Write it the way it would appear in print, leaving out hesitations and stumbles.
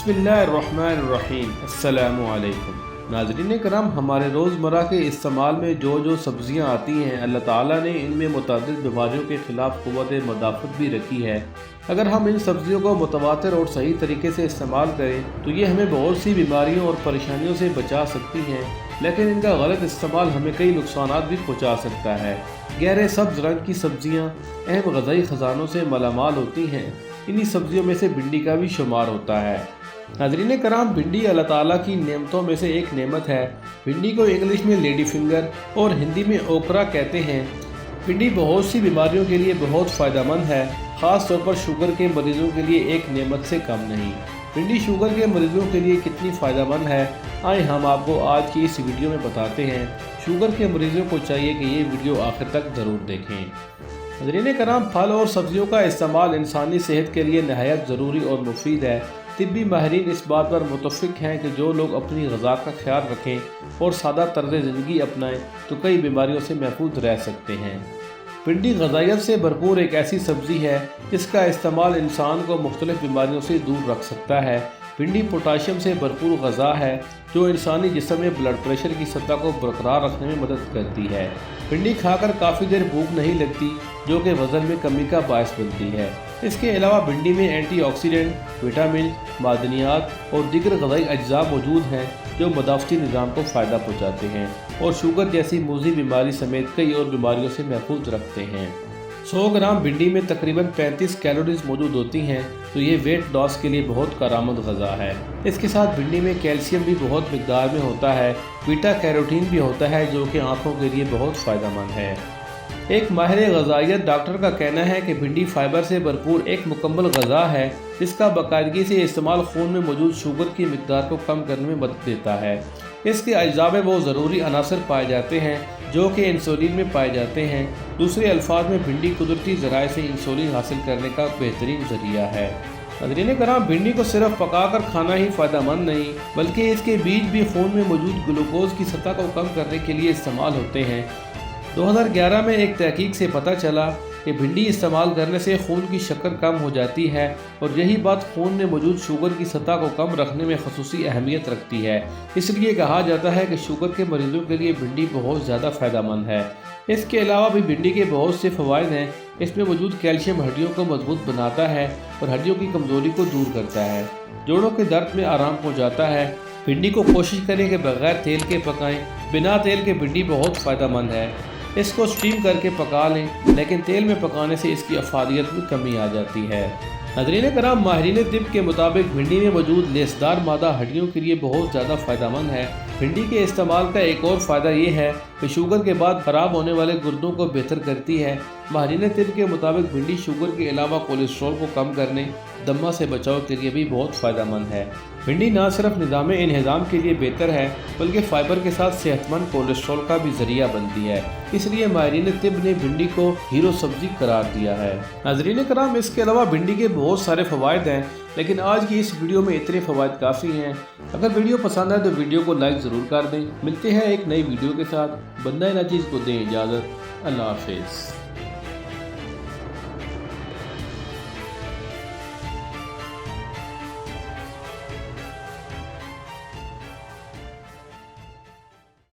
बिस्मिल्लाहिर्रहमानिर्रहीम। अस्सलामु अलैकुम। नाज़रीन करम, हमारे रोज़मर्रा के इस्तेमाल में जो सब्ज़ियाँ आती हैं, अल्लाह ताला ने इनमें मुतअद्दिद बीमारियों के ख़िलाफ़ क़ुव्वत मदाफ़त भी रखी है। अगर हम इन सब्ज़ियों को मुतवातिर और सही तरीके से इस्तेमाल करें तो ये हमें बहुत सी बीमारियों और परेशानियों से बचा सकती हैं, लेकिन इनका गलत इस्तेमाल हमें कई नुकसानात भी पहुँचा सकता है। गहरे सब्ज़ रंग की सब्ज़ियाँ अहम ग़ज़ाई ख़जानों से मालामाल होती हैं। इन्हीं सब्ज़ियों में से भिंडी का भी शुमार होता है। नाज़रीन कराम, भिंडी अल्लाह ताला की नेमतों में से एक नेमत है। भिंडी को इंग्लिश में लेडी फिंगर और हिंदी में ओकरा कहते हैं। भिंडी बहुत सी बीमारियों के लिए बहुत फ़ायदेमंद है, ख़ास तौर पर शुगर के मरीज़ों के लिए एक नेमत से कम नहीं। भिंडी शुगर के मरीज़ों के लिए कितनी फ़ायदेमंद है, आए हम आपको आज की इस वीडियो में बताते हैं। शुगर के मरीज़ों को चाहिए कि ये वीडियो आखिर तक ज़रूर देखें। नाज़रीन कराम, फल और सब्ज़ियों का इस्तेमाल इंसानी सेहत के लिए नहायत ज़रूरी और मुफीद है। तिब्बी माहिरीन इस बात पर मुतफ़िक़ हैं कि जो लोग अपनी ग़िज़ा का ख्याल रखें और सादा तर्ज़ ज़िंदगी अपनाएं तो कई बीमारियों से महफूज रह सकते हैं। भिंडी ग़िज़ाइयत से भरपूर एक ऐसी सब्ज़ी है जिसका इस्तेमाल इंसान को मुख्तलिफ़ बीमारियों से दूर रख सकता है। भिंडी पोटाशियम से भरपूर ग़िज़ा है जो इंसानी जिस्म में ब्लड प्रेशर की सतह को बरकरार रखने में मदद करती है। भिंडी खाकर काफ़ी देर भूख नहीं लगती, जो कि वज़न में कमी का बायस बनती है। इसके अलावा भिंडी में एंटीऑक्सीडेंट, विटामिन, मादनियात और दीगर ग़िज़ाई अज्जा मौजूद हैं जो मदाफ़ती निज़ाम को फ़ायदा पहुँचाते हैं और शुगर जैसी मूज़ी बीमारी समेत कई और बीमारियों से महफूज रखते हैं। 100 ग्राम भिंडी में तकरीबन 35 कैलोरीज मौजूद होती हैं, तो ये वेट लॉस के लिए बहुत कारआमद ग़िज़ा है। इसके साथ भिंडी में कैल्शियम भी बहुत मिक़दार में होता है। बीटा कैरोटीन भी होता है जो कि आँखों के लिए बहुत फ़ायदेमंद है। एक माहिर ग़िज़ाइयत डॉक्टर का कहना है कि भिंडी फाइबर से भरपूर एक मुकम्मल ग़िज़ा है जिसका बाकायदगी से इस्तेमाल खून में मौजूद शुगर की मिक़दार को कम करने में मदद देता है। इसके अज्जा में वो ज़रूरी अनासर पाए जाते हैं जो कि इंसुलिन में पाए जाते हैं। दूसरे अल्फाज में भिंडी कुदरती ज़राए से इंसुलिन हासिल करने का बेहतरीन ज़रिया है। नाज़रीन कराम, भिंडी को सिर्फ पकाकर खाना ही फ़ायदेमंद नहीं बल्कि इसके बीज भी खून में मौजूद ग्लूकोज़ की सतह को कम करने के लिए इस्तेमाल होते हैं। 2011 में एक तहकीक से पता चला कि भिंडी इस्तेमाल करने से खून की शक्कर कम हो जाती है और यही बात खून में मौजूद शुगर की सतह को कम रखने में ख़ुसूसी अहमियत रखती है। इसलिए कहा जाता है कि शुगर के मरीज़ों के लिए भिंडी बहुत ज़्यादा फ़ायदेमंद है। इसके अलावा भी भिंडी के बहुत से फ़वाइद हैं। इसमें मौजूद कैल्शियम हड्डियों को मजबूत बनाता है और हड्डियों की कमज़ोरी को दूर करता है। जोड़ों के दर्द में आराम पहुँचाता है। भिंडी को कोशिश करें कि बग़ैर तेल के पकाएं। बिना तेल के भिंडी बहुत फ़ायदेमंद है। इसको स्टीम करके पका लें, लेकिन तेल में पकाने से इसकी अफादियत में कमी आ जाती है। नाज़रीन कराम, माहिरीन तिब के मुताबिक भिंडी में मौजूद लेसदार मादा हड्डियों के लिए बहुत ज़्यादा फ़ायदेमंद है। भिंडी के इस्तेमाल का एक और फ़ायदा ये है कि शुगर के बाद ख़राब होने वाले गुर्दों को बेहतर करती है। माहिरीन तिब के मुताबिक भिंडी शुगर के अलावा कोलेस्ट्रॉल को कम करने, दमा से बचाव के लिए भी बहुत फ़ायदेमंद है। भिंडी न सिर्फ निज़ाम इंहिज़ाम के लिए बेहतर है बल्कि फ़ाइबर के साथ सेहतमंद कोलेस्ट्रॉल का भी ज़रिया बनती है। इसलिए माहिरीन तिब ने भिंडी को हीरो सब्ज़ी करार दिया है। नाज़रीन कराम, इसके अलावा भिंडी के बहुत सारे फ़वाइद हैं, लेकिन आज की इस वीडियो में इतने फ़वाइद काफ़ी हैं। अगर वीडियो पसंद आए तो वीडियो को लाइक ज़रूर कर दें। मिलते हैं एक नई वीडियो के साथ। बंदा नाचीज़ को दें इजाज़त। अल्लाह हाफ़िज़।